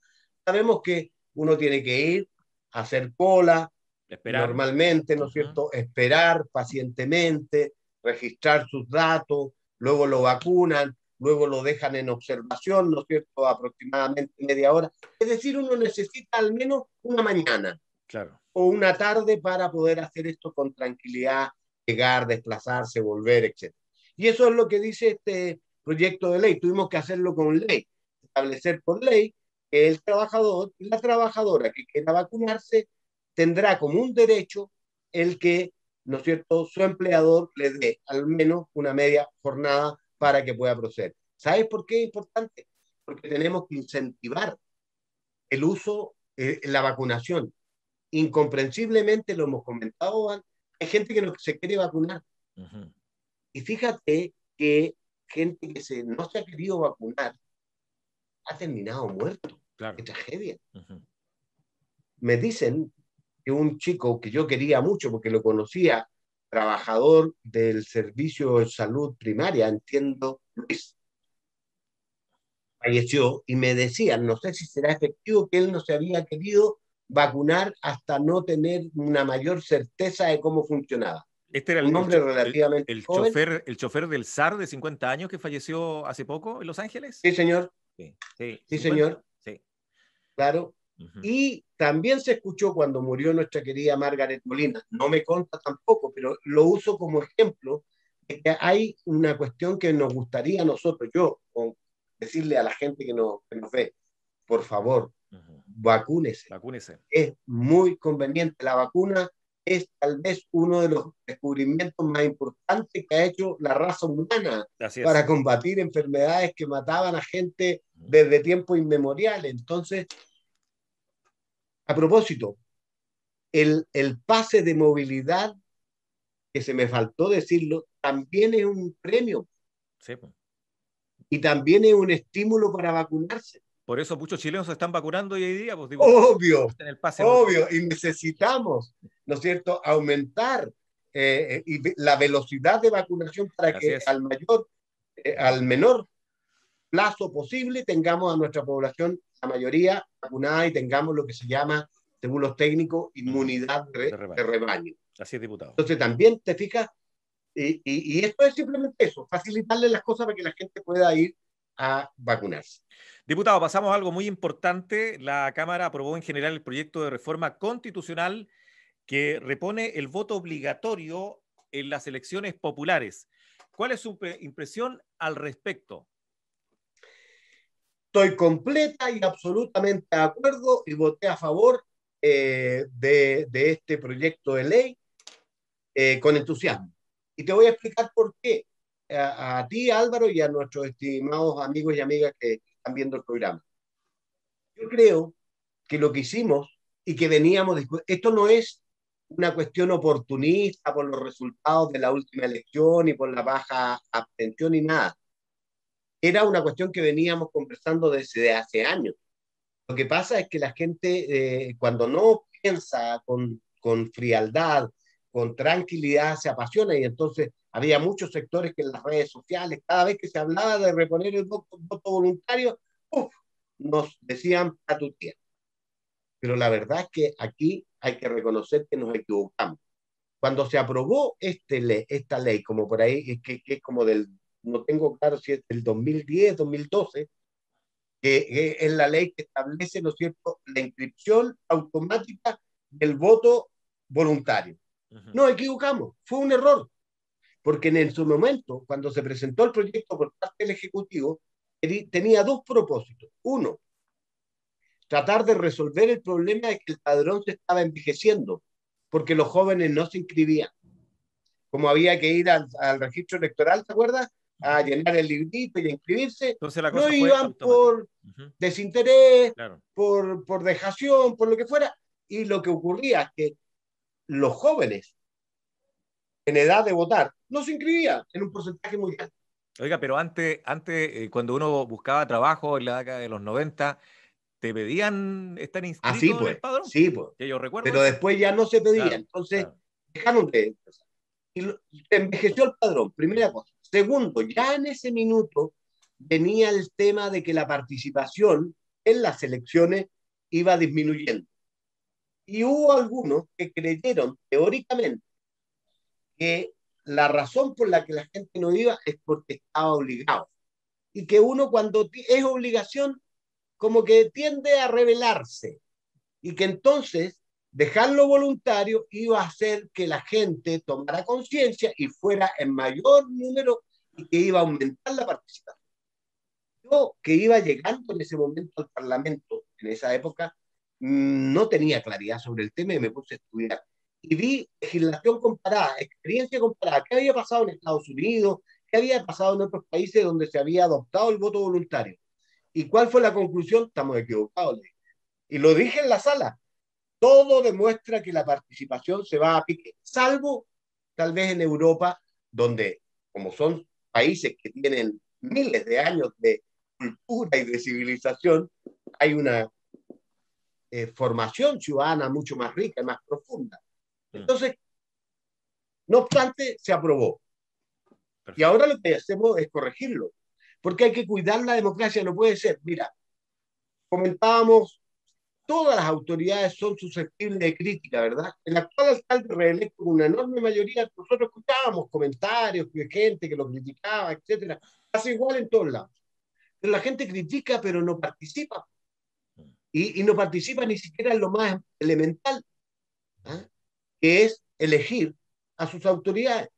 sabemos que uno tiene que ir a hacer cola, Esperar. normalmente, ¿no es Uh-huh. cierto? Esperar pacientemente, registrar sus datos, luego lo vacunan, luego lo dejan en observación, ¿no es cierto?, aproximadamente media hora. Es decir, uno necesita al menos una mañana Claro. o una tarde para poder hacer esto con tranquilidad, llegar, desplazarse, volver, etc. Y eso es lo que dice este proyecto de ley. Tuvimos que hacerlo con ley, establecer por ley que el trabajador y la trabajadora que quiera vacunarse tendrá como un derecho el que, ¿no es cierto?, su empleador le dé al menos una media jornada para que pueda proceder. ¿Sabes por qué es importante? Porque tenemos que incentivar el uso, la vacunación. Incomprensiblemente, lo hemos comentado, hay gente que no se quiere vacunar. Uh-huh. Y fíjate que gente no se ha querido vacunar ha terminado muerto. Claro. Qué tragedia. Uh-huh. Me dicen que un chico que yo quería mucho porque lo conocía, trabajador del servicio de salud primaria, entiendo, Luis, falleció y me decían, no sé si será efectivo, que él no se había querido vacunar hasta no tener una mayor certeza de cómo funcionaba. Este era un hombre relativamente joven. el chofer del zar de 50 años que falleció hace poco en Los Ángeles. Sí, señor. Sí, sí, Sí, 50. señor. Sí. Claro. Ujú. Y también se escuchó cuando murió nuestra querida Margaret Molina. No me consta tampoco, pero lo uso como ejemplo de que hay una cuestión que nos gustaría a nosotros, yo, decirle a la gente que nos ve, por favor, Ujú. vacúnese. Vacúnese. Es muy conveniente. La vacuna es tal vez uno de los descubrimientos más importantes que ha hecho la raza humana Así es. para combatir enfermedades que mataban a gente Ujú. desde tiempos inmemoriales. Entonces, a propósito, el pase de movilidad, que se me faltó decirlo, también es un premio Sí, pues. y también es un estímulo para vacunarse. Por eso muchos chilenos se están vacunando hoy día, pues, diputado, Obvio, en el pase de movilidad. obvio, y necesitamos, ¿no es cierto?, aumentar la velocidad de vacunación para Así que es. al menor plazo posible tengamos a nuestra población, la mayoría vacunada y tengamos lo que se llama, según los técnicos, Ujú. inmunidad De de rebaño. rebaño. Así es, diputado. Entonces también te fijas, y esto es simplemente eso, facilitarle las cosas para que la gente pueda ir a vacunarse. Diputado, pasamos a algo muy importante. La Cámara aprobó en general el proyecto de reforma constitucional que repone el voto obligatorio en las elecciones populares. ¿Cuál es su impresión al respecto? Estoy completa y absolutamente de acuerdo y voté a favor de este proyecto de ley con entusiasmo. Y te voy a explicar por qué. A ti, Álvaro, y a nuestros estimados amigos y amigas que están viendo el programa. Yo creo que lo que hicimos y que veníamos, esto no es una cuestión oportunista por los resultados de la última elección y por la baja abstención y nada. Era una cuestión que veníamos conversando desde hace años. Lo que pasa es que la gente, cuando no piensa con frialdad, con tranquilidad, se apasiona y entonces había muchos sectores que en las redes sociales, cada vez que se hablaba de reponer el voto voluntario, ¡uf!, nos decían a tu tía. Pero la verdad es que aquí hay que reconocer que nos equivocamos. Cuando se aprobó esta ley, como por ahí, que es como del, no tengo claro si es del 2010, 2012, que es la ley que establece, ¿no es cierto?, la inscripción automática del voto voluntario. Uh -huh. Nos equivocamos, fue un error, porque en su momento, cuando se presentó el proyecto por parte del Ejecutivo, tenía dos propósitos. Uno, tratar de resolver el problema de que el padrón se estaba envejeciendo, porque los jóvenes no se inscribían. Como había que ir al registro electoral, ¿te acuerdas? Uh -huh. A llenar el librito y a inscribirse. Entonces la No cosa fue iban automática. por Uh -huh. desinterés, Claro. por dejación, por lo que fuera. Y lo que ocurría es que los jóvenes en edad de votar no se inscribían en un porcentaje muy alto. Oiga, pero antes cuando uno buscaba trabajo en la década de los 90, ¿te pedían estar Así inscrito en el pues, padrón? sí pues. Que yo recuerdo Pero eso. después ya no se pedía. Claro, Entonces, claro. dejaron de empezar. Y envejeció el padrón, primera cosa. Segundo, ya en ese minuto venía el tema de que la participación en las elecciones iba disminuyendo. Y hubo algunos que creyeron teóricamente que la razón por la que la gente no iba es porque estaba obligado. Y que uno cuando es obligación como que tiende a rebelarse. Y que entonces dejarlo voluntario iba a hacer que la gente tomara conciencia y fuera en mayor número y que iba a aumentar la participación. Yo, que iba llegando en ese momento al Parlamento, en esa época, no tenía claridad sobre el tema y me puse a estudiar. Y vi legislación comparada, experiencia comparada, qué había pasado en Estados Unidos, qué había pasado en otros países donde se había adoptado el voto voluntario. ¿Y cuál fue la conclusión? Estamos equivocados. Y lo dije en la sala. Todo demuestra que la participación se va a pique, salvo tal vez en Europa, donde, como son países que tienen miles de años de cultura y de civilización, hay una formación ciudadana mucho más rica y más profunda. Entonces, no obstante, se aprobó. Y Perfecto. ahora lo que hacemos es corregirlo, porque hay que cuidar la democracia, no puede ser. Mira, comentábamos todas las autoridades son susceptibles de crítica, ¿verdad? El actual alcalde reelecto con una enorme mayoría, nosotros escuchábamos comentarios de gente que lo criticaba, etcétera. Hace igual en todos lados. Pero la gente critica, pero no participa. Y no participa ni siquiera en lo más elemental, ¿ah? Que es elegir a sus autoridades.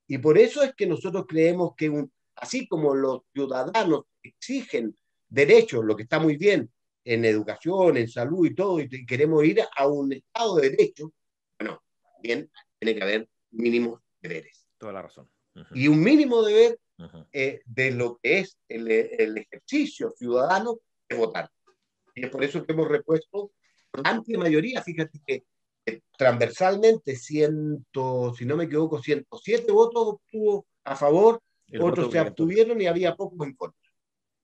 Y por eso es que nosotros creemos que así como los ciudadanos exigen derechos, lo que está muy bien en educación, en salud y todo, y queremos ir a un Estado de derecho, bueno, también tiene que haber mínimos deberes. Toda la razón. Y un mínimo deber de lo que es el ejercicio ciudadano es votar. Y es por eso que hemos repuesto por amplia mayoría, fíjate que transversalmente, si no me equivoco, 107 votos obtuvo a favor, El otros se abstuvieron y había pocos en contra.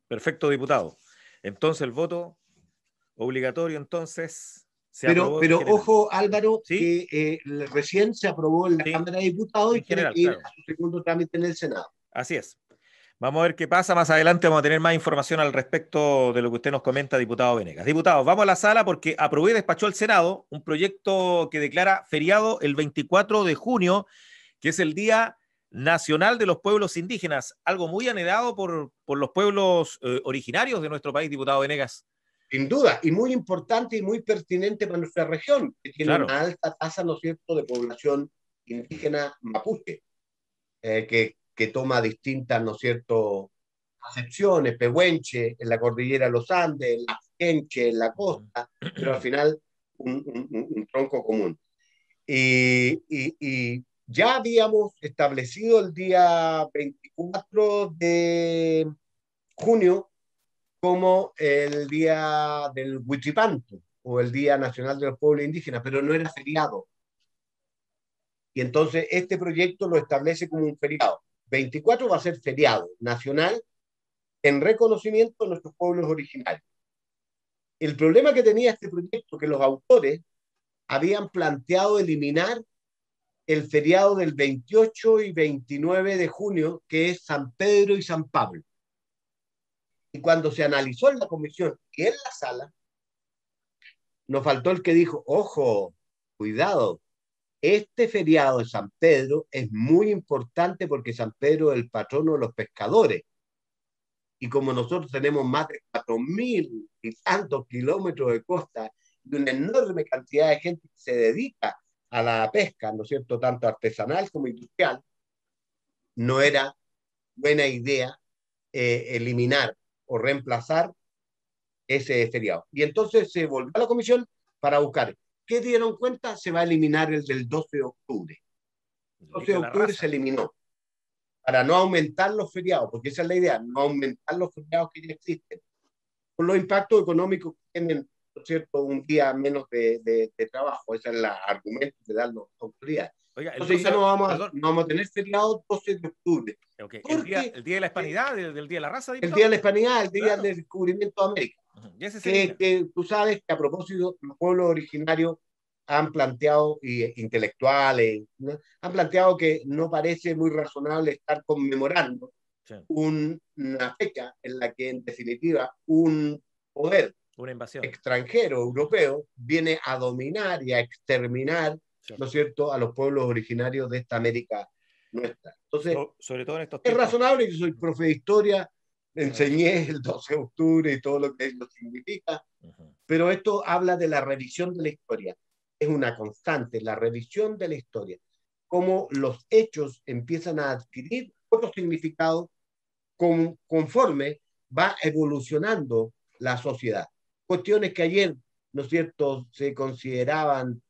Perfecto, diputado. Entonces el voto obligatorio entonces se Pero, aprobó pero en general. ojo, Álvaro, ¿Sí? que recién se aprobó en la Cámara de Diputados y tiene que ir a su segundo trámite en el Senado. Así es. Vamos a ver qué pasa. Más adelante vamos a tener más información al respecto de lo que usted nos comenta, diputado Venegas. Diputados, vamos a la sala porque aprobó y despachó el Senado un proyecto que declara feriado el 24 de junio, que es el Día Nacional de los Pueblos Indígenas, algo muy anhelado por los pueblos originarios de nuestro país, diputado Venegas. Sin duda, y muy importante y muy pertinente para nuestra región, que tiene una alta tasa, ¿no es cierto?, de población indígena mapuche, que toma distintas, ¿no es cierto?, acepciones, pehuenche, en la cordillera de los Andes, la quenche, en la costa, pero al final un tronco común. Y ya habíamos establecido el día 24 de junio como el día del Huichipanto o el Día Nacional de los Pueblos Indígenas, pero no era feriado. Y entonces este proyecto lo establece como un feriado. 24 va a ser feriado nacional en reconocimiento de nuestros pueblos originarios. El problema que tenía este proyecto, que los autores habían planteado eliminar el feriado del 28 y 29 de junio, que es San Pedro y San Pablo. Y cuando se analizó en la comisión y en la sala, nos faltó el que dijo, ojo, cuidado, este feriado de San Pedro es muy importante porque San Pedro es el patrono de los pescadores. Y como nosotros tenemos más de 4.000 y tantos kilómetros de costa y una enorme cantidad de gente que se dedica a la pesca, ¿no es cierto?, tanto artesanal como industrial, no era buena idea eliminar o reemplazar ese feriado. Y entonces se volvió a la comisión para buscar. ¿Qué dieron cuenta? Se va a eliminar el del 12 de octubre. El 12 de octubre se eliminó para no aumentar los feriados, porque esa es la idea, no aumentar los feriados que ya existen. Por los impactos económicos que tienen, ¿no es cierto?, un día menos de trabajo. Ese es el argumento que dan las autoridades. Oiga, entonces ya no vamos a tener feriado 12 de octubre. Okay. El día de la Hispanidad, del Día de la Raza, diputado. El Día de la Hispanidad, el Día del Descubrimiento de América. Que tú sabes que a propósito, los pueblos originarios han planteado, y intelectuales, ¿no?, han planteado que no parece muy razonable estar conmemorando una fecha en la que, en definitiva, un poder extranjero, europeo, viene a dominar y a exterminar, ¿no es cierto?, a los pueblos originarios de esta América nuestra. Entonces, sobre todo en estos tiempos, es razonable, yo soy profe de historia, enseñé el 12 de octubre y todo lo que eso significa, pero esto habla de la revisión de la historia. Es una constante, la revisión de la historia. Cómo los hechos empiezan a adquirir otro significado conforme va evolucionando la sociedad. Cuestiones que ayer, ¿no es cierto?, se consideraban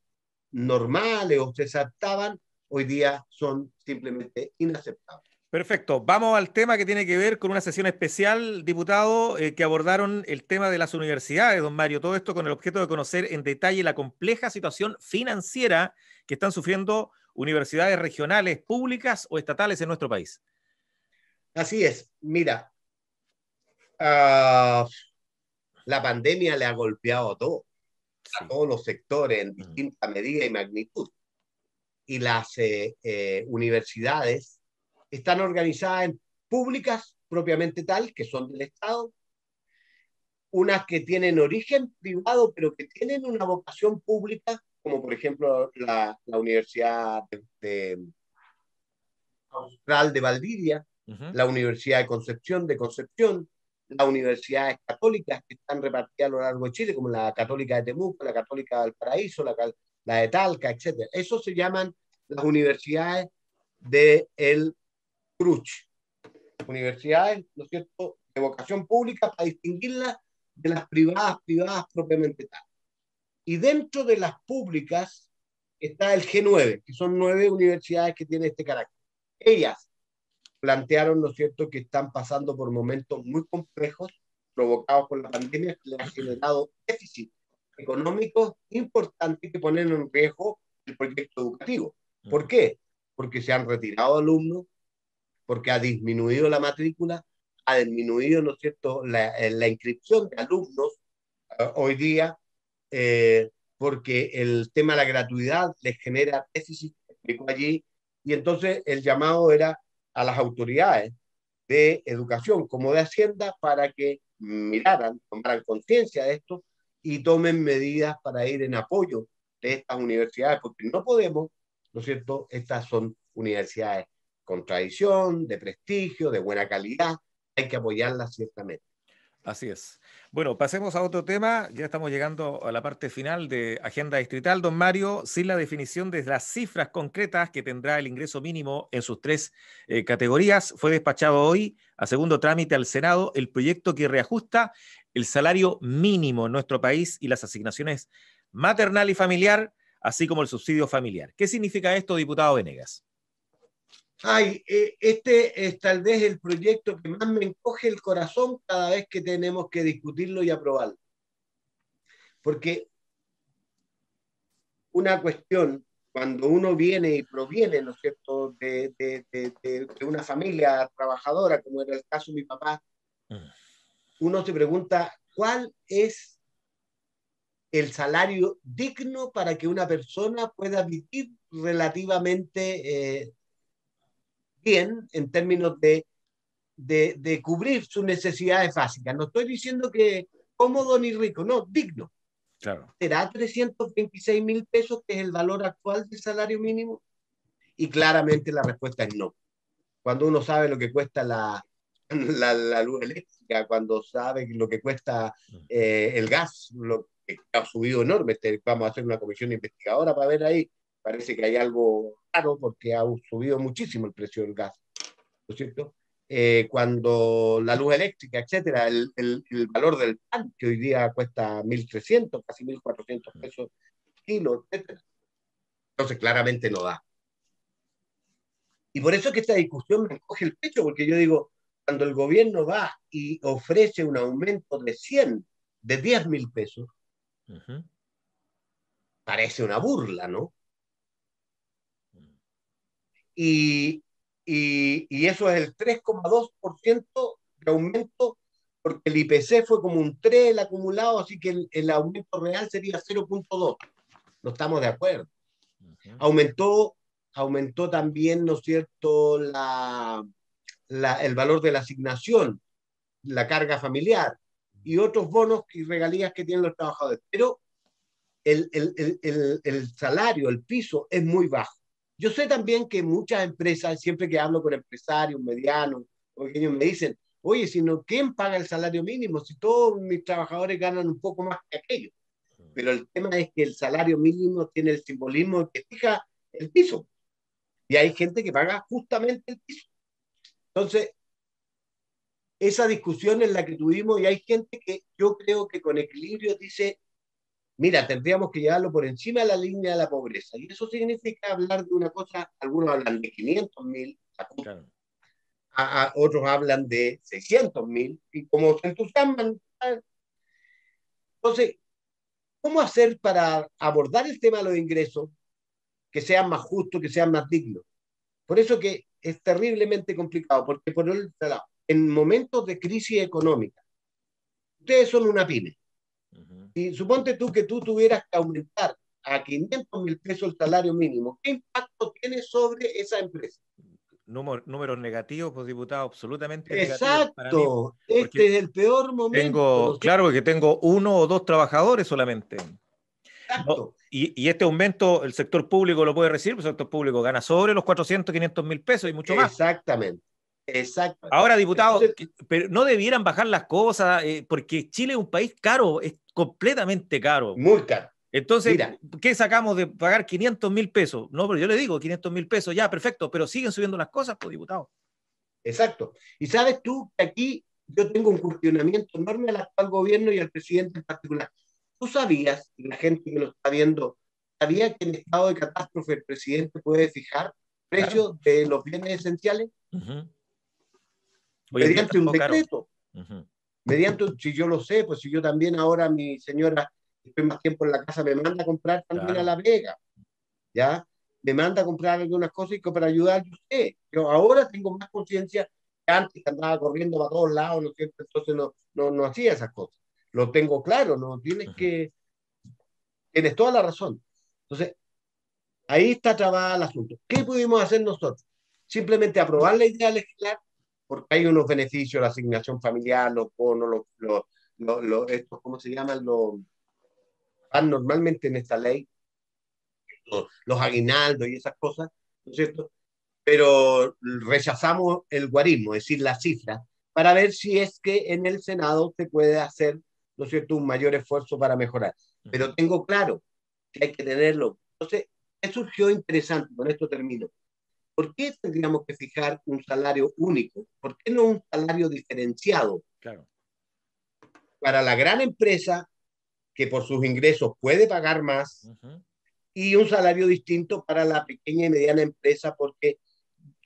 normales o se aceptaban, hoy día son simplemente inaceptables. Perfecto. Vamos al tema que tiene que ver con una sesión especial, diputado, que abordaron el tema de las universidades, don Mario. Todo esto con el objeto de conocer en detalle la compleja situación financiera que están sufriendo universidades regionales, públicas o estatales en nuestro país. Así es. Mira, la pandemia le ha golpeado a todo, a todos los sectores en distinta medida y magnitud. Y las universidades están organizadas en públicas propiamente tal, que son del Estado, unas que tienen origen privado, pero que tienen una vocación pública, como por ejemplo la Universidad Austral de Valdivia, Ujú. la Universidad de Concepción, las universidades católicas que están repartidas a lo largo de Chile, como la Católica de Temuco, la Católica de Valparaíso, la de Talca, etc. Eso se llaman las universidades de el CRUCH, universidades, ¿no es cierto?, de vocación pública, para distinguirlas de las privadas propiamente tal. Y dentro de las públicas está el G9, que son 9 universidades que tienen este carácter. Ellas plantearon, ¿no es cierto?, que están pasando por momentos muy complejos provocados por la pandemia, que les ha generado déficit económicos importantes que ponen en riesgo el proyecto educativo. ¿Por qué? Porque se han retirado alumnos, porque ha disminuido la matrícula, ha disminuido, ¿no es cierto?, la inscripción de alumnos hoy día, porque el tema de la gratuidad les genera déficit, explicó allí, y entonces el llamado era a las autoridades de educación como de Hacienda para que miraran, tomaran conciencia de esto y tomen medidas para ir en apoyo de estas universidades, porque no podemos, ¿no es cierto? Estas son universidades con tradición, de prestigio, de buena calidad, hay que apoyarlas ciertamente. Así es. Bueno, pasemos a otro tema. Ya estamos llegando a la parte final de Agenda Distrital, don Mario, sin la definición de las cifras concretas que tendrá el ingreso mínimo en sus tres categorías. Fue despachado hoy a segundo trámite al Senado el proyecto que reajusta el salario mínimo en nuestro país y las asignaciones maternal y familiar, así como el subsidio familiar. ¿Qué significa esto, diputado Venegas? Ay, este es tal vez el proyecto que más me encoge el corazón cada vez que tenemos que discutirlo y aprobarlo. Porque una cuestión, cuando uno viene y proviene, ¿no es cierto?, de una familia trabajadora, como era el caso de mi papá, uno se pregunta, ¿cuál es el salario digno para que una persona pueda vivir relativamente bien en términos de cubrir sus necesidades básicas? No estoy diciendo que cómodo ni rico, no, digno. Claro. ¿Será 326.000 pesos, que es el valor actual del salario mínimo? Y claramente la respuesta es no. Cuando uno sabe lo que cuesta la luz eléctrica, cuando sabe lo que cuesta el gas, lo que ha subido enorme, vamos a hacer una comisión investigadora para ver ahí, parece que hay algo raro porque ha subido muchísimo el precio del gas, ¿no es cierto? Cuando la luz eléctrica, etcétera, el valor del pan, que hoy día cuesta 1.300, casi 1.400 pesos kilo, etcétera. Entonces, claramente no da. Y por eso es que esta discusión me coge el pecho, porque yo digo, cuando el gobierno va y ofrece un aumento de 100, de 10.000 pesos, Uh -huh. parece una burla, ¿no? Y eso es el 3,2% de aumento, porque el IPC fue como un 3 el acumulado, así que el aumento real sería 0,2. No estamos de acuerdo. Uh -huh. Aumentó también, ¿no es cierto?, el valor de la asignación, la carga familiar y otros bonos y regalías que tienen los trabajadores. Pero el salario, el piso es muy bajo. Yo sé también que muchas empresas, siempre que hablo con empresarios medianos o pequeños, me dicen, oye, si no, ¿quién paga el salario mínimo? Si todos mis trabajadores ganan un poco más que aquellos. Pero el tema es que el salario mínimo tiene el simbolismo que fija el piso. Y hay gente que paga justamente el piso. Entonces, esa discusión es la que tuvimos y hay gente que yo creo que con equilibrio dice, mira, tendríamos que llevarlo por encima de la línea de la pobreza. Y eso significa hablar de una cosa, algunos hablan de 500.000, Claro. otros hablan de 600.000, y como se entusiasman. Entonces, ¿cómo hacer para abordar el tema de los ingresos que sean más justos, que sean más dignos? Por eso que es terriblemente complicado, porque por el lado, en momentos de crisis económica, ustedes son una pyme, Uh -huh. y suponte tú que tú tuvieras que aumentar a 500.000 pesos el salario mínimo, ¿qué impacto tiene sobre esa empresa? números negativos, pues diputado, absolutamente negativos para mí, Exacto, porque este es el peor momento, ¿no es claro, cierto? que tengo 1 o 2 trabajadores solamente. No, Exacto, y este aumento el sector público lo puede recibir, pues el sector público gana sobre los 400, 500 mil pesos y mucho más. exactamente, exactamente. Ahora, diputado, Entonces, pero no debieran bajar las cosas, porque Chile es un país caro, es completamente caro. muy caro. Entonces, Mira, ¿qué sacamos de pagar 500 mil pesos? No, pero yo le digo 500 mil pesos, ya, perfecto, pero siguen subiendo las cosas, pues, diputado. exacto. Y sabes tú que aquí yo tengo un cuestionamiento enorme al actual gobierno y al presidente en particular. ¿Tú sabías, y la gente que lo está viendo, sabía que en estado de catástrofe el presidente puede fijar Claro. precios de los bienes esenciales Uh -huh. Hoy en día está mediante un todo caro. decreto? Uh -huh. Si yo lo sé, pues si yo también ahora mi señora, estoy más tiempo en la casa, me manda a comprar también a Claro. La Vega, ¿ya? Me manda a comprar algunas cosas y que para ayudar, yo sé. Yo ahora tengo más conciencia que antes, que andaba corriendo para todos lados, ¿no es cierto? Entonces no hacía esas cosas. Lo tengo claro, ¿no? Uh -huh. Tienes toda la razón. Entonces, ahí está trabada el asunto. ¿Qué pudimos hacer nosotros? Simplemente aprobar la idea legislar, porque hay unos beneficios, la asignación familiar, los bonos, estos, ¿cómo se llaman? Van normalmente en esta ley, los aguinaldos y esas cosas, ¿no es cierto? Pero rechazamos el guarismo, es decir, la cifra, para ver si es que en el Senado se puede hacer, ¿no es cierto?, un mayor esfuerzo para mejorar. Uh -huh. Pero tengo claro que hay que tenerlo. Entonces, ¿qué surgió interesante? Con esto termino. ¿Por qué tendríamos que fijar un salario único? ¿Por qué no un salario diferenciado Claro. para la gran empresa que por sus ingresos puede pagar más Uh -huh. y un salario distinto para la pequeña y mediana empresa? Porque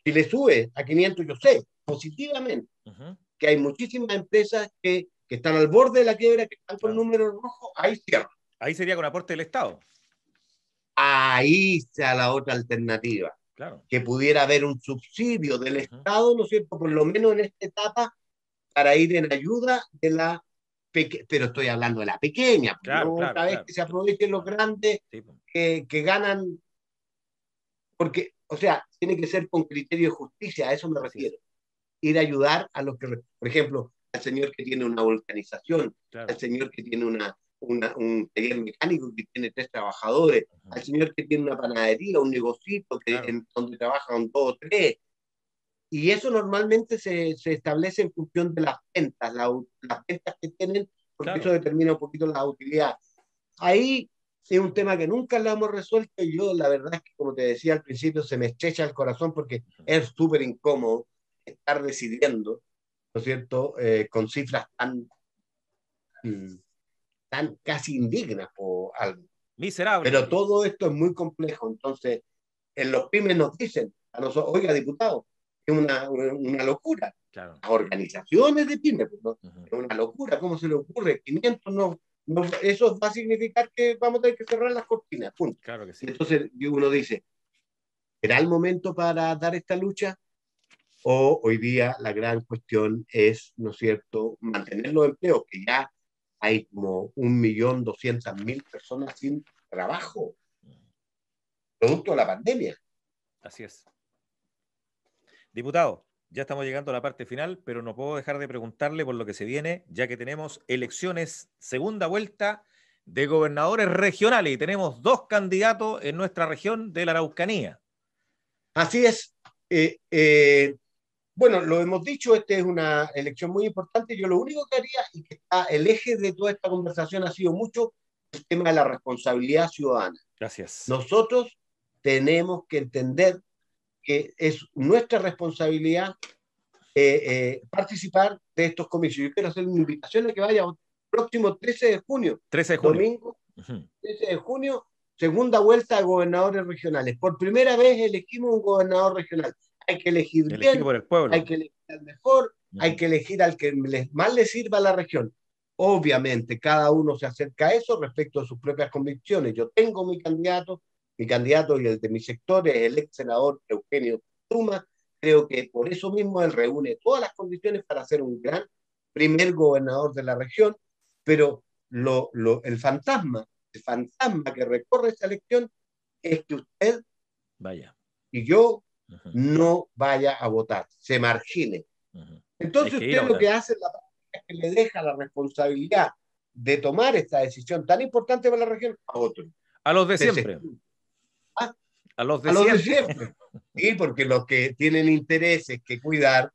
si le sube a 500, yo sé positivamente Uh -huh. que hay muchísimas empresas que están al borde de la quiebra, que están con Claro. números rojos, ahí cierran. Ahí sería con aporte del Estado. Ahí está la otra alternativa, Claro. que pudiera haber un subsidio del Uh -huh. Estado, ¿no es cierto?, por lo menos en esta etapa, para ir en ayuda de la pero estoy hablando de la pequeña, pues, Claro, no claro, otra vez claro. que se aprovechen los Claro. grandes Sí, pues. que ganan, porque, o sea, tiene que ser con criterio de justicia, a eso me Así es. refiero. Ir a ayudar a los que, por ejemplo, al señor que tiene una organización, al Claro. señor que tiene un taller mecánico que tiene 3 trabajadores, Uh -huh. al señor que tiene una panadería, un negocito Claro. donde trabajan 2 o 3. Y eso normalmente se establece en función de las ventas que tienen, porque eso Claro. determina un poquito la utilidad. Ahí es un tema que nunca lo hemos resuelto y yo la verdad es que, como te decía al principio, se me estrecha el corazón porque Uh -huh. es súper incómodo estar decidiendo, ¿no es cierto?, con cifras tan casi indignas o algo. Miserable. Pero todo esto es muy complejo, entonces en los pymes nos dicen a nosotros, oiga, diputado, es una locura. Claro. Las organizaciones de pymes, pues, ¿no? Uh -huh. Es una locura, ¿cómo se le ocurre? 500 no, eso va a significar que vamos a tener que cerrar las cortinas, punto. Claro que Y sí. entonces uno dice, ¿será el momento para dar esta lucha? O hoy día la gran cuestión es, ¿no es cierto?, mantener los empleos, que ya hay como 1.200.000 personas sin trabajo, Uh -huh. producto de la pandemia. Así es. Diputado, ya estamos llegando a la parte final, pero no puedo dejar de preguntarle por lo que se viene, ya que tenemos elecciones, segunda vuelta de gobernadores regionales y tenemos 2 candidatos en nuestra región de la Araucanía. Así es. Bueno, lo hemos dicho, esta es una elección muy importante. Yo lo único que haría, y que está el eje de toda esta conversación ha sido mucho el tema de la responsabilidad ciudadana. Gracias. Nosotros tenemos que entender que es nuestra responsabilidad participar de estos comicios. Yo quiero hacer una invitación a que vaya el próximo 13 de junio, 13 de junio. domingo 13 de junio, segunda vuelta a gobernadores regionales. Por primera vez elegimos un gobernador regional. Hay que elegir Elegido bien, por el hay pueblo. que elegir al mejor, hay que elegir al que más le sirva a la región. Obviamente, cada uno se acerca a eso respecto a sus propias convicciones. Yo tengo mi candidato y el de mi sector es el ex senador Eugenio Tuma. Creo que por eso mismo él reúne todas las condiciones para ser un gran primer gobernador de la región, pero el fantasma que recorre esta elección es que usted Vaya. y yo no vaya a votar, se margine. Entonces usted lo que hace en la práctica es que le deja la responsabilidad de tomar esta decisión tan importante para la región a otros. A los de siempre. ¿Ah? A los de a los siempre. De siempre. Sí, porque los que tienen intereses que cuidar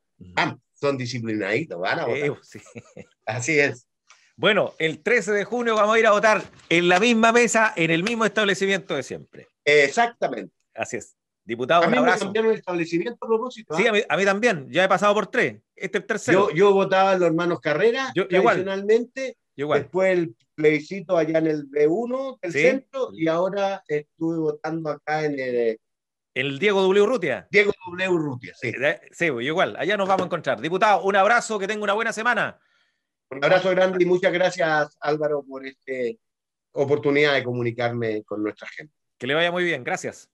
son disciplinaditos, van a votar. Sí. Así es. Bueno, el 13 de junio vamos a ir a votar en la misma mesa, en el mismo establecimiento de siempre. Exactamente. Así es. Diputado, un abrazo. Me cambiaron el establecimiento a propósito. Sí, a mí también. Ya he pasado por 3. Este es el tercero. Yo votaba en los hermanos Carrera, tradicionalmente. Igual. Después el plebiscito allá en el B1 del centro, y ahora estuve votando acá en el Diego W. Urrutia. Diego W. Urrutia, sí. Sí, igual. Allá nos vamos a encontrar. Diputado, un abrazo, que tenga una buena semana. Un abrazo grande y muchas gracias, Álvaro, por esta oportunidad de comunicarme con nuestra gente. Que le vaya muy bien. Gracias.